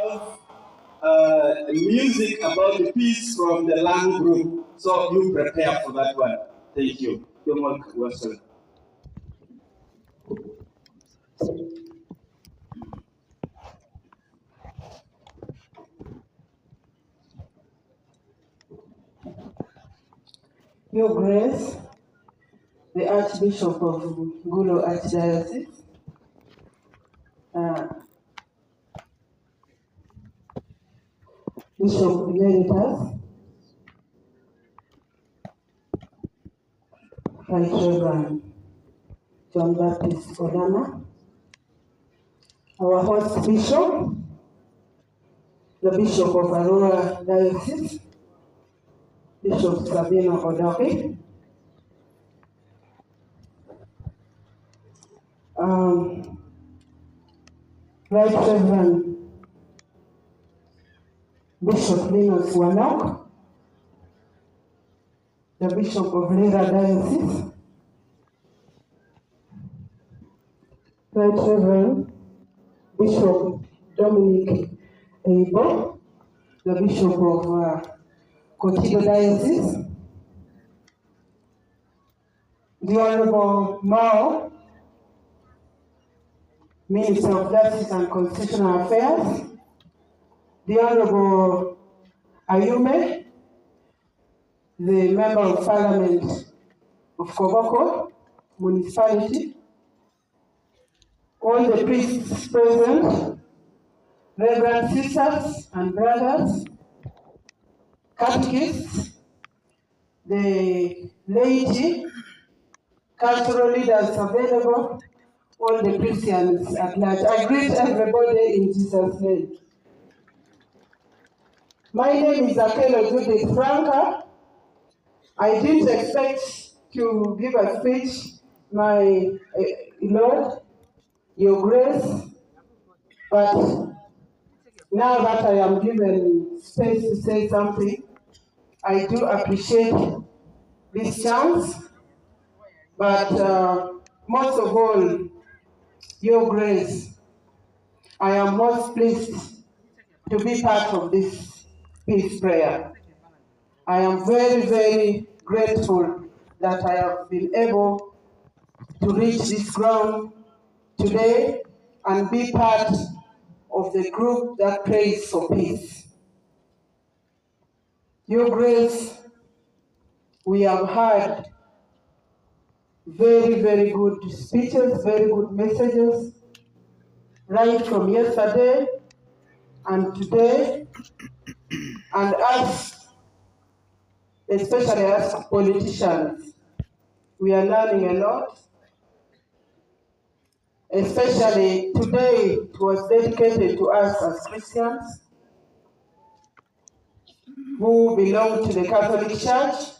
have music about the peace from the Lang group. So you prepare for that one. Thank you. You're welcome. Your Grace, the Archbishop of Gulu Archdiocese, Bishop Emeritus, Right Reverend John Baptist Odama, our host Bishop, the Bishop of Aurora Diocese, Bishop Sabino Odoke, Right Reverend Bishop Linus Wanok, the Bishop of Lira Diocese, Right Reverend Bishop Dominic Eibo, the Bishop of Kotido Diocese, the Honorable Mao, Minister of Justice and Constitutional Affairs, the Honorable Ayume, the Member of Parliament of Koboko Municipality, all the priests present, Reverend sisters and brothers, catechists, the laity, cultural leaders available, all the Christians at large. I greet everybody in Jesus' name. My name is Akelo Judith Franca. I didn't expect to give a speech, my Lord, Your Grace, but now that I am given space to say something, I do appreciate this chance, but most of all, Your Grace, I am most pleased to be part of this peace prayer. I am very, very grateful that I have been able to reach this ground today and be part of the group that prays for peace. Your Grace, we have heard very, very good speeches, very good messages, right from yesterday and today, and us, especially as politicians, we are learning a lot. Especially today, it was dedicated to us as Christians who belong to the Catholic Church,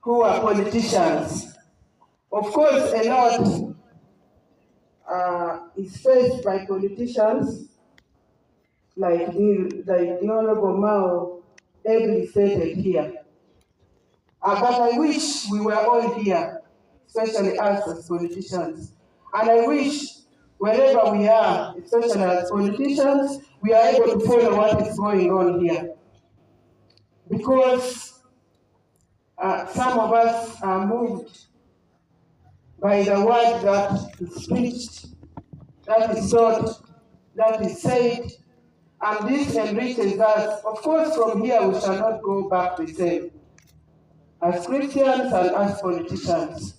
who are politicians. Of course, a lot is faced by politicians, like the Honorable Mao ably stated here. But I wish we were all here, especially us as politicians. And I wish wherever we are, especially as politicians, we are able to follow what is going on here. Because some of us are moved by the word that is preached, that is taught, that is said, and this enriches us. Of course, from here we shall not go back the same, as Christians and as politicians.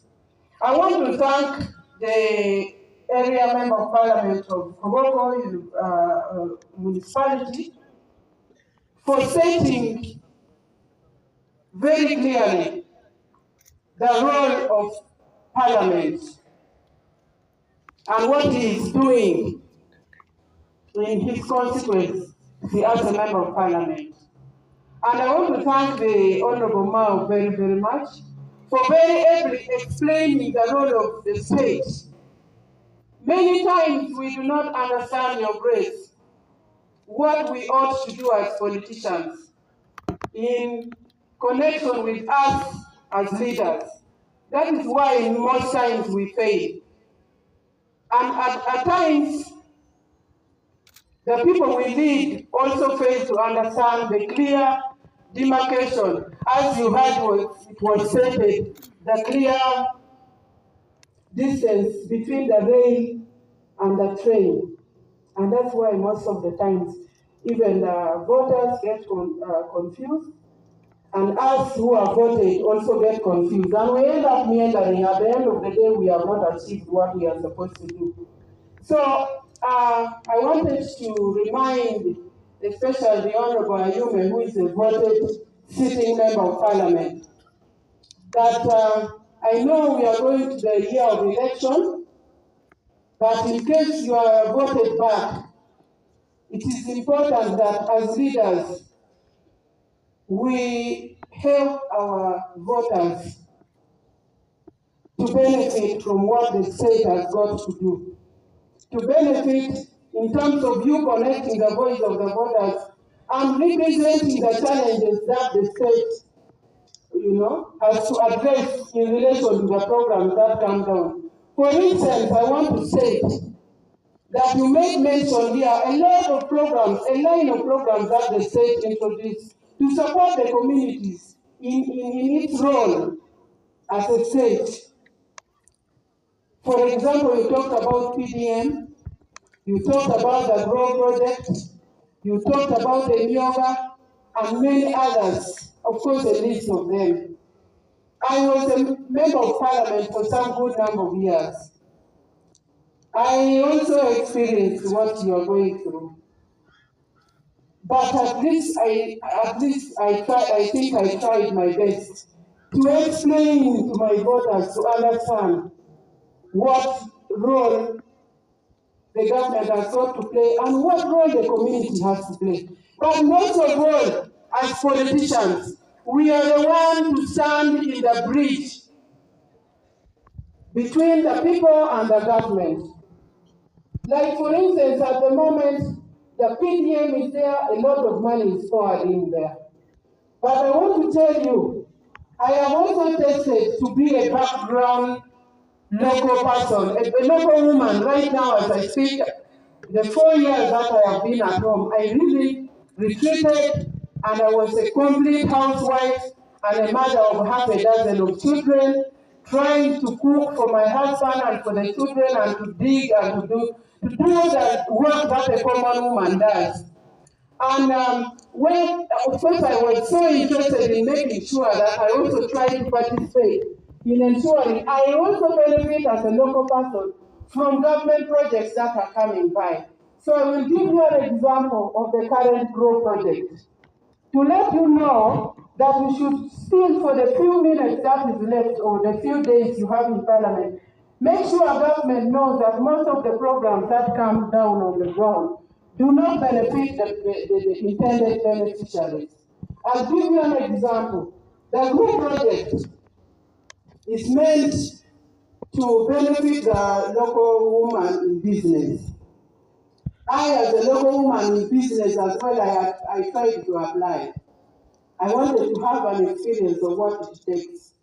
I want to thank the area member of parliament of Koboko municipality for stating very clearly the role of parliament and what he is doing in his constituency as a member of parliament. And I want to thank the Honorable Mao very, very much for very ably explaining the role of the state. Many times we do not understand, Your Grace, what we ought to do as politicians in connection with us as leaders. That is why in most times we fail. And at times, The people we lead also fail to understand the clear demarcation, as you heard it was stated, the clear distance between the rail and the train. And that's why most of the times, even the voters get confused, and us who are voted also get confused. And we end up meandering. At the end of the day, we have not achieved what we are supposed to do. So I wanted to remind, especially the Honorable Ayume, who is a voted sitting member of Parliament, that I know we are going to the year of election, but in case you are voted back, it is important that as leaders, we help our voters to benefit from what the state has got to do. To benefit in terms of you connecting the voice of the voters and representing the challenges that the state, has to address in relation to the programs that come down. For instance, I want to say that you made mention here a line of programs that the state introduced to support the communities in its role as a state. For example, you talked about PDM, you talked about the GROW project, you talked about the yoga, and many others, of course a list of them. I was a member of Parliament for some good number of years. I also experienced what you are going through. But at least I think I tried my best to explain to my voters to understand what role the government has got to play and what role the community has to play. But most of all, as politicians, we are the ones to stand in the bridge between the people and the government. Like for instance, at the moment, the PDM is there, a lot of money is poured in there. But I want to tell you, I have also tested to be a background local person, a local woman. Right now, as I speak, the 4 years that I have been at home, I really retreated, and I was a complete housewife and a mother of half a dozen of children, trying to cook for my husband and for the children, and to dig and to do the work that a common woman does. And of course, I was so interested in making sure that I also tried to participate in ensuring I also benefit as a local person from government projects that are coming by. So I will give you an example of the current GROW project to let you know that you should still, for the few minutes that is left or the few days you have in Parliament, make sure government knows that most of the programs that come down on the ground do not benefit the intended beneficiaries. I'll give you an example. The GROW project is meant to benefit the local woman in business. I, as a local woman in business as well, I tried to apply. I wanted to have an experience of what it takes.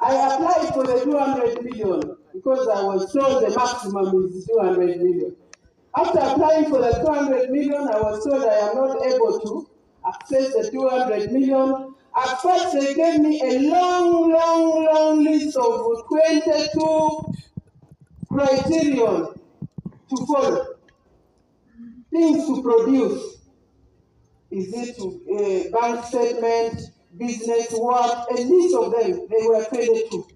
I applied for the 200 million because I was told the maximum is 200 million. After applying for the 200 million, I was told I am not able to access the 200 million. At first, they gave me a long list of 22 criteria to follow, things to produce. Is it bank statement, business work, a list of them they were created to.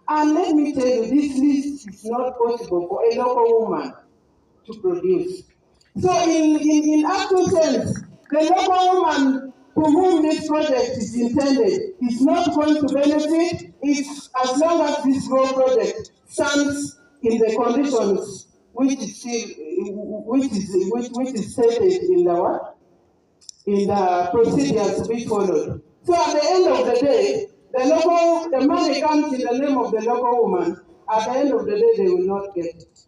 And let me tell you, this list is not possible for a local woman to produce. So in actual sense, the local woman to whom this project is intended is not going to benefit if, as long as this GROW project stands in the conditions which is stated in the what? In the procedures to be followed. So at the end of the day, the money comes in the name of the local woman. At the end of the day, they will not get it.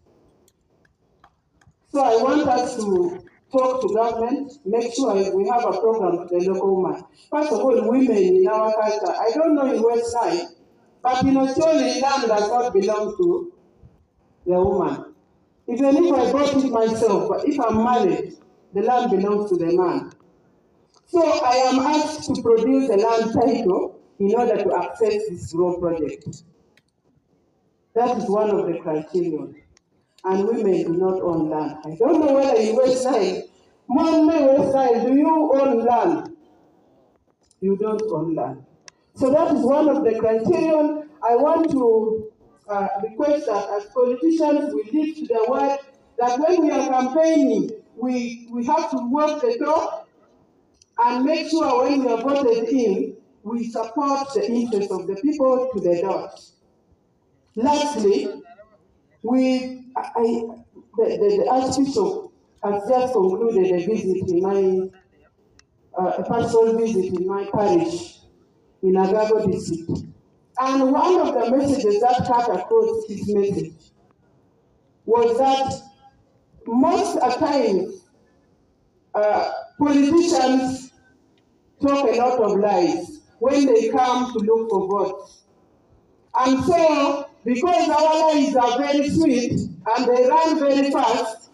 So I want us to talk to government, make sure we have a program for the local woman. First of all, women in our culture, I don't know in West Side, but in Australia, land does not belong to the woman. Even if I bought it myself, but if I'm married, the land belongs to the man. So I am asked to produce a land title in order to access this GROW project. That is one of the criteria. And women do not own land. I don't know whether in West Nile, do you own land? You don't own land. So that is one of the criteria. I want to request that as politicians we live to the word that when we are campaigning, we have to walk the talk and make sure when we are voted in, we support the interests of the people to the dot. Lastly, the Archbishop has just concluded a visit in my, a pastoral visit in my parish in Agago district. And one of the messages that cut across his message was that most of the time, politicians talk a lot of lies when they come to look for votes. And so, because our lives are very sweet and they run very fast,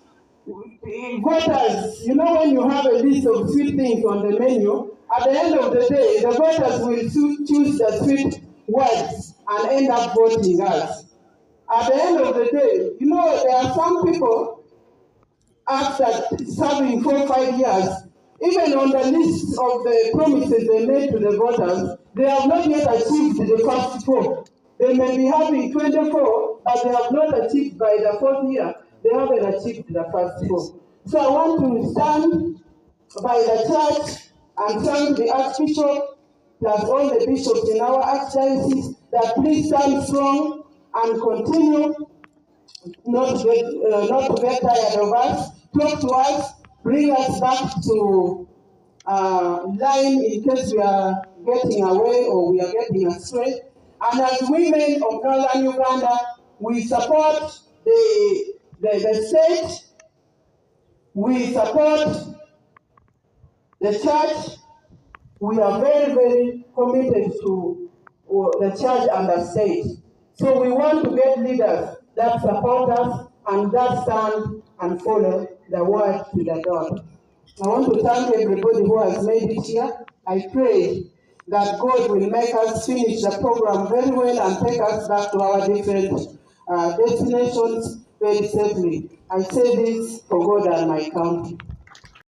voters, you know, when you have a list of sweet things on the menu, at the end of the day, the voters will choose the sweet words and end up voting us. At the end of the day, you know, there are some people, after serving 4 or 5 years, even on the list of the promises they made to the voters, they have not yet achieved the first 4. They may be having 24, but they have not achieved by the 4th year. They haven't achieved the first 4. So I want to stand by the church and thank the Archbishop, plus all the bishops in our archdiocese, that please stand strong and continue not to get tired of us. Talk to us, bring us back to line in case we are getting away or we are getting astray. And as women of Northern Uganda, we support the state, we support the church. We are very, very committed to the church and the state. So we want to get leaders that support us and that stand and follow the word to the God. I want to thank everybody who has made it here. I pray that God will make us finish the program very well and take us back to our different destinations very safely. I say this for God and my country.